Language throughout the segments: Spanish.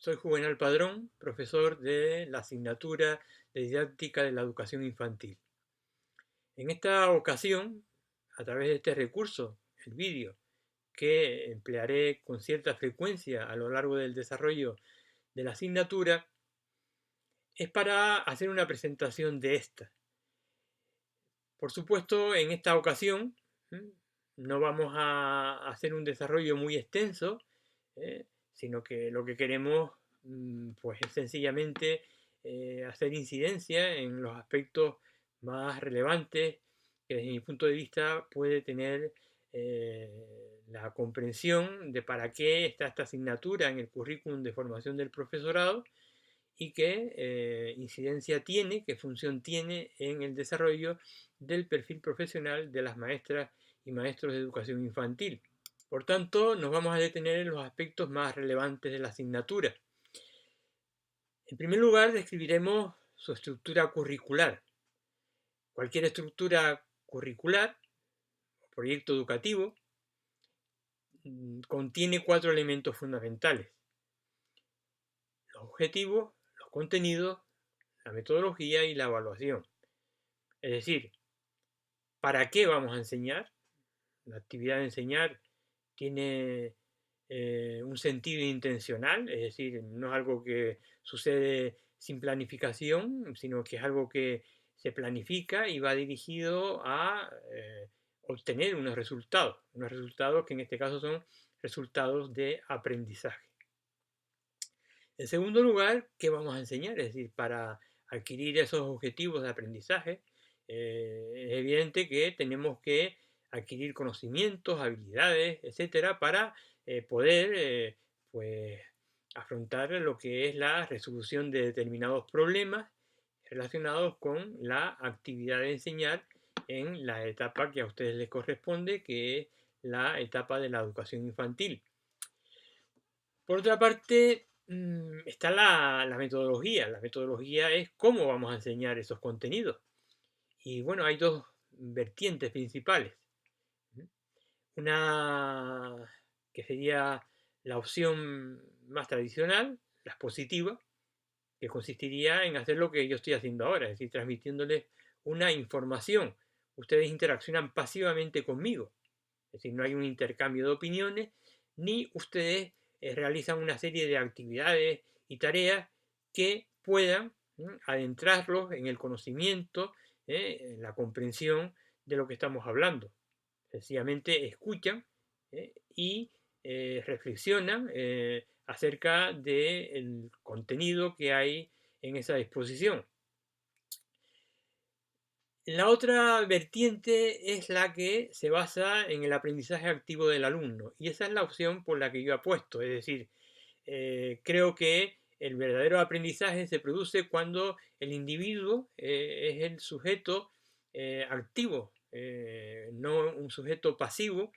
Soy Juvenal Padrón, profesor de la asignatura de Didáctica de la Educación Infantil. En esta ocasión, a través de este recurso, el vídeo, que emplearé con cierta frecuencia a lo largo del desarrollo de la asignatura, es para hacer una presentación de esta. Por supuesto, en esta ocasión no vamos a hacer un desarrollo muy extenso, sino que lo que queremos pues es sencillamente hacer incidencia en los aspectos más relevantes que desde mi punto de vista puede tener la comprensión de para qué está esta asignatura en el currículum de formación del profesorado y qué incidencia tiene, qué función tiene en el desarrollo del perfil profesional de las maestras y maestros de educación infantil. Por tanto, nos vamos a detener en los aspectos más relevantes de la asignatura. En primer lugar, describiremos su estructura curricular. Cualquier estructura curricular o proyecto educativo contiene 4 elementos fundamentales: los objetivos, los contenidos, la metodología y la evaluación. Es decir, ¿para qué vamos a enseñar? La actividad de enseñar tiene un sentido intencional, es decir, no es algo que sucede sin planificación, sino que es algo que se planifica y va dirigido a obtener unos resultados que en este caso son resultados de aprendizaje. En segundo lugar, ¿qué vamos a enseñar? Es decir, para adquirir esos objetivos de aprendizaje, es evidente que tenemos que adquirir conocimientos, habilidades, etcétera, para poder pues, afrontar lo que es la resolución de determinados problemas relacionados con la actividad de enseñar en la etapa que a ustedes les corresponde, que es la etapa de la educación infantil. Por otra parte, está la metodología. La metodología es cómo vamos a enseñar esos contenidos. Y bueno, hay dos vertientes principales. Una que sería la opción más tradicional, la expositiva, que consistiría en hacer lo que yo estoy haciendo ahora, es decir, transmitiéndoles una información. Ustedes interaccionan pasivamente conmigo, es decir, no hay un intercambio de opiniones, ni ustedes realizan una serie de actividades y tareas que puedan adentrarlos en el conocimiento, en la comprensión de lo que estamos hablando. Sencillamente escuchan y reflexionan acerca del contenido que hay en esa exposición. La otra vertiente es la que se basa en el aprendizaje activo del alumno, y esa es la opción por la que yo apuesto. Es decir, creo que el verdadero aprendizaje se produce cuando el individuo es el sujeto activo, no un sujeto pasivo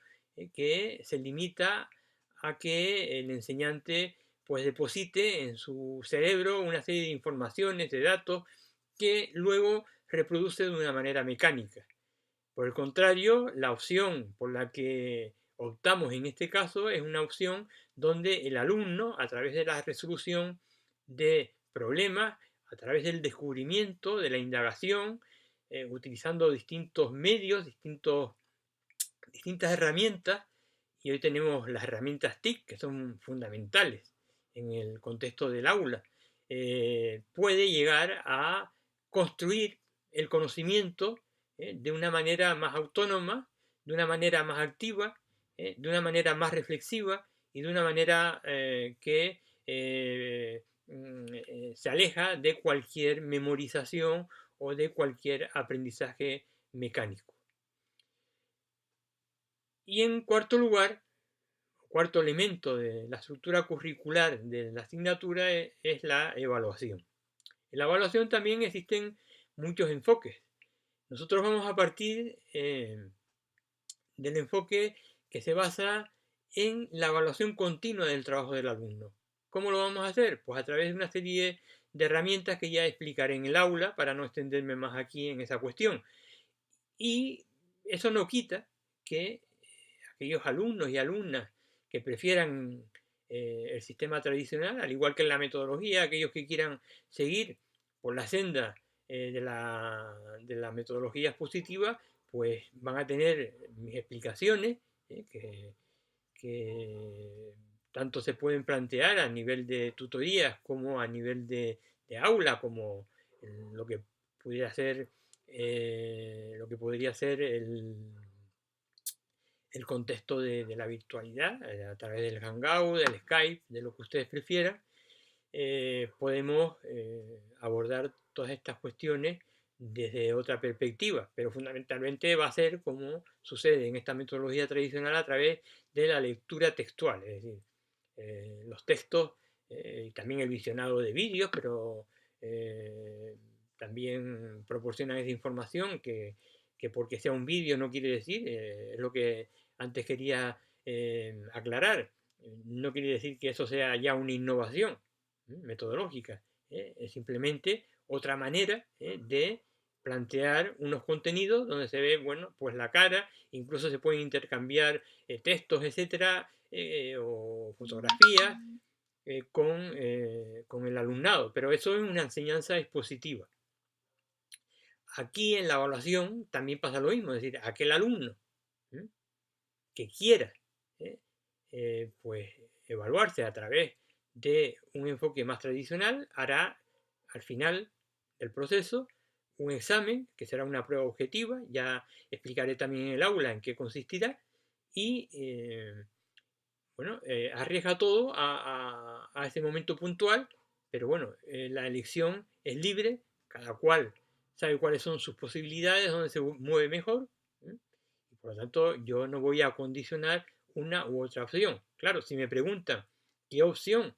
que se limita a que el enseñante pues deposite en su cerebro una serie de informaciones, de datos, que luego reproduce de una manera mecánica. Por el contrario, la opción por la que optamos en este caso es una opción donde el alumno, a través de la resolución de problemas, a través del descubrimiento, de la indagación, utilizando distintos medios, distintas herramientas, y hoy tenemos las herramientas TIC, que son fundamentales en el contexto del aula, puede llegar a construir el conocimiento de una manera más autónoma, de una manera más activa, de una manera más reflexiva y de una manera que se aleja de cualquier memorización o de cualquier aprendizaje mecánico. Y en cuarto lugar, cuarto elemento de la estructura curricular de la asignatura es la evaluación. En la evaluación también existen muchos enfoques. Nosotros vamos a partir del enfoque que se basa en la evaluación continua del trabajo del alumno. ¿Cómo lo vamos a hacer? Pues a través de una serie de herramientas que ya explicaré en el aula para no extenderme más aquí en esa cuestión. Y eso no quita que aquellos alumnos y alumnas que prefieran el sistema tradicional, al igual que en la metodología, aquellos que quieran seguir por la senda de la metodología expositiva, pues van a tener mis explicaciones, que tanto se pueden plantear a nivel de tutorías como a nivel de aula, como lo que pudiera ser, el contexto de la virtualidad, a través del Hangout, del Skype, de lo que ustedes prefieran. Podemos abordar todas estas cuestiones desde otra perspectiva, pero fundamentalmente va a ser como sucede en esta metodología tradicional a través de la lectura textual, es decir, los textos y también el visionado de vídeos, pero también proporcionan esa información que porque sea un vídeo no quiere decir, es lo que antes quería aclarar, no quiere decir que eso sea ya una innovación metodológica, es simplemente otra manera de plantear unos contenidos donde se ve, bueno, pues la cara, incluso se pueden intercambiar textos, etcétera, o fotografías con el alumnado, pero eso es una enseñanza expositiva. Aquí en la evaluación también pasa lo mismo, es decir, aquel alumno que quiera pues evaluarse a través de un enfoque más tradicional, hará al final del proceso un examen que será una prueba objetiva, ya explicaré también en el aula en qué consistirá, y bueno, arriesga todo a ese momento puntual, pero bueno, la elección es libre, cada cual sabe cuáles son sus posibilidades, dónde se mueve mejor, y por lo tanto yo no voy a condicionar una u otra opción. Claro, si me preguntan qué opción,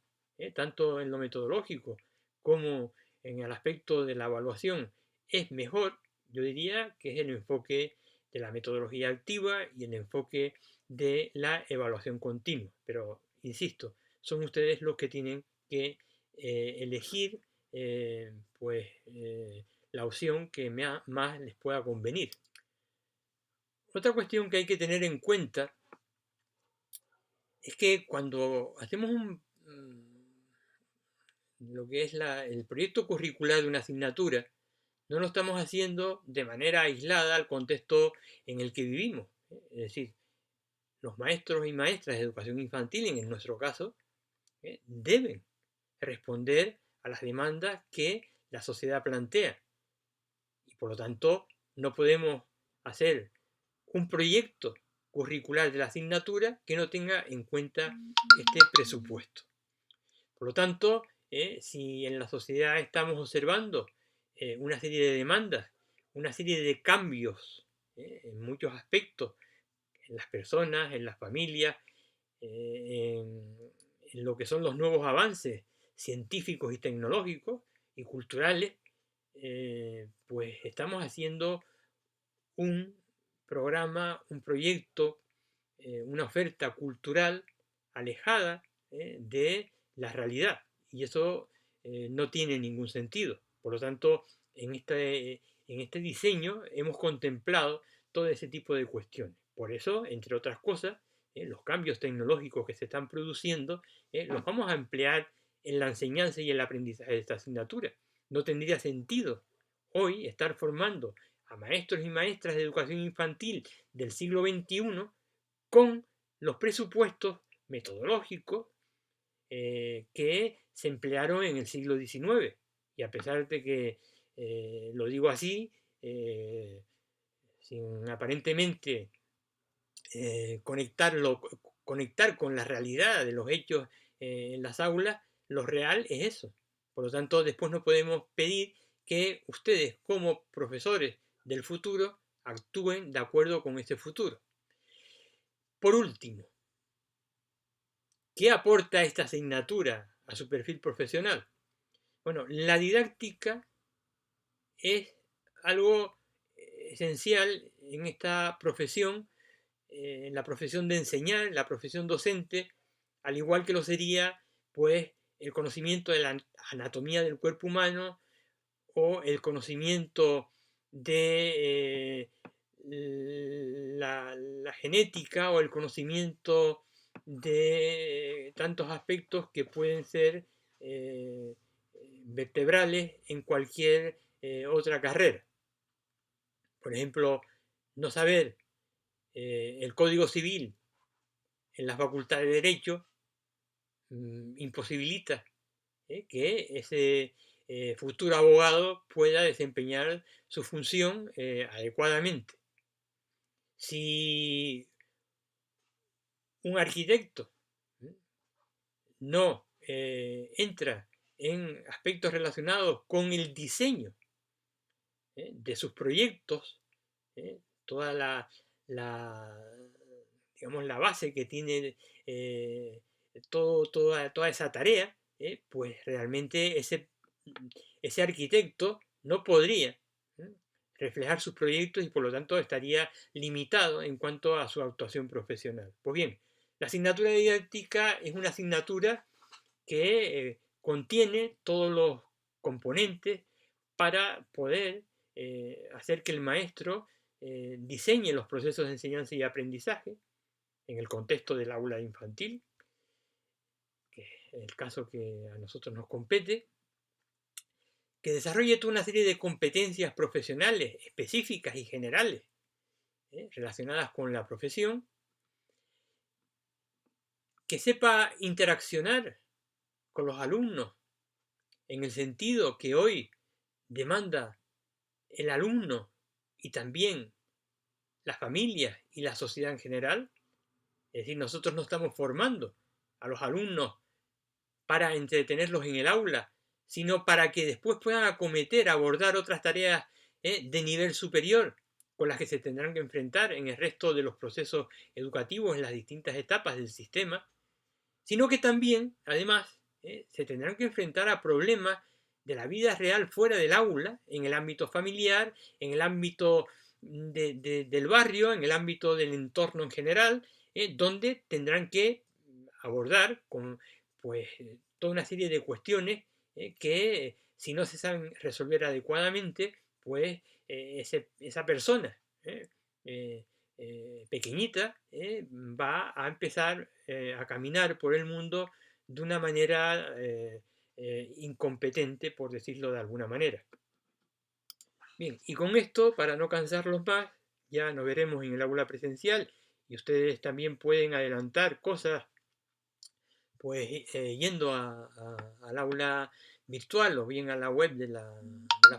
tanto en lo metodológico como en el aspecto de la evaluación, es mejor, yo diría que es el enfoque de la metodología activa y el enfoque de la evaluación continua. Pero, insisto, son ustedes los que tienen que elegir pues, la opción que más les pueda convenir. Otra cuestión que hay que tener en cuenta es que cuando hacemos lo que es el proyecto curricular de una asignatura, no lo estamos haciendo de manera aislada al contexto en el que vivimos. Es decir, los maestros y maestras de educación infantil, en nuestro caso, deben responder a las demandas que la sociedad plantea. Y por lo tanto, no podemos hacer un proyecto curricular de la asignatura que no tenga en cuenta este presupuesto. Por lo tanto, si en la sociedad estamos observando una serie de demandas, una serie de cambios en muchos aspectos, en las personas, en las familias, en lo que son los nuevos avances científicos y tecnológicos y culturales, pues estamos haciendo un programa, un proyecto, una oferta cultural alejada de la realidad. Y eso no tiene ningún sentido. Por lo tanto, en este diseño hemos contemplado todo ese tipo de cuestiones. Por eso, entre otras cosas, los cambios tecnológicos que se están produciendo los vamos a emplear en la enseñanza y el aprendizaje de esta asignatura. No tendría sentido hoy estar formando a maestros y maestras de educación infantil del siglo XXI con los presupuestos metodológicos que se emplearon en el siglo XIX. Y a pesar de que lo digo así, sin aparentemente conectar con la realidad de los hechos en las aulas, lo real es eso. Por lo tanto, después no podemos pedir que ustedes como profesores del futuro actúen de acuerdo con ese futuro. Por último, ¿qué aporta esta asignatura a su perfil profesional? Bueno, la didáctica es algo esencial en esta profesión, en la profesión de enseñar, la profesión docente, al igual que lo sería pues el conocimiento de la anatomía del cuerpo humano o el conocimiento de la genética o el conocimiento de tantos aspectos que pueden ser vertebrales en cualquier otra carrera. Por ejemplo, no saber el Código Civil en la Facultad de Derecho imposibilita que ese futuro abogado pueda desempeñar su función adecuadamente. Si un arquitecto no entra en aspectos relacionados con el diseño de sus proyectos, toda digamos, la base que tiene toda esa tarea, pues realmente ese arquitecto no podría reflejar sus proyectos y por lo tanto estaría limitado en cuanto a su actuación profesional. Pues bien, la asignatura de didáctica es una asignatura que contiene todos los componentes para poder hacer que el maestro diseñe los procesos de enseñanza y aprendizaje en el contexto del aula infantil, que es el caso que a nosotros nos compete, que desarrolle toda una serie de competencias profesionales específicas y generales relacionadas con la profesión, que sepa interaccionar con los alumnos en el sentido que hoy demanda el alumno y también las familias y la sociedad en general. Es decir, nosotros no estamos formando a los alumnos para entretenerlos en el aula, sino para que después puedan abordar otras tareas de nivel superior con las que se tendrán que enfrentar en el resto de los procesos educativos en las distintas etapas del sistema, sino que también, además, se tendrán que enfrentar a problemas de la vida real fuera del aula, en el ámbito familiar, en el ámbito del barrio, en el ámbito del entorno en general, donde tendrán que abordar con pues toda una serie de cuestiones que si no se saben resolver adecuadamente, pues esa persona pequeñita va a empezar a caminar por el mundo de una manera incompetente, por decirlo de alguna manera. Bien, y con esto, para no cansarlos más, ya nos veremos en el aula presencial y ustedes también pueden adelantar cosas pues yendo al aula virtual o bien a la web de la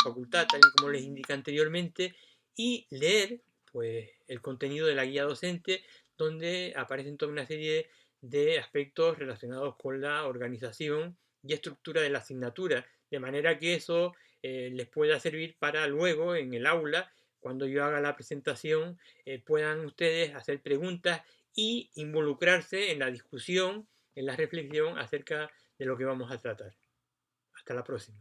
facultad, tal y como les indica anteriormente, y leer pues el contenido de la guía docente, donde aparecen toda una serie de aspectos relacionados con la organización y estructura de la asignatura, de manera que eso les pueda servir para luego en el aula, cuando yo haga la presentación, puedan ustedes hacer preguntas y involucrarse en la discusión, en la reflexión acerca de lo que vamos a tratar. Hasta la próxima.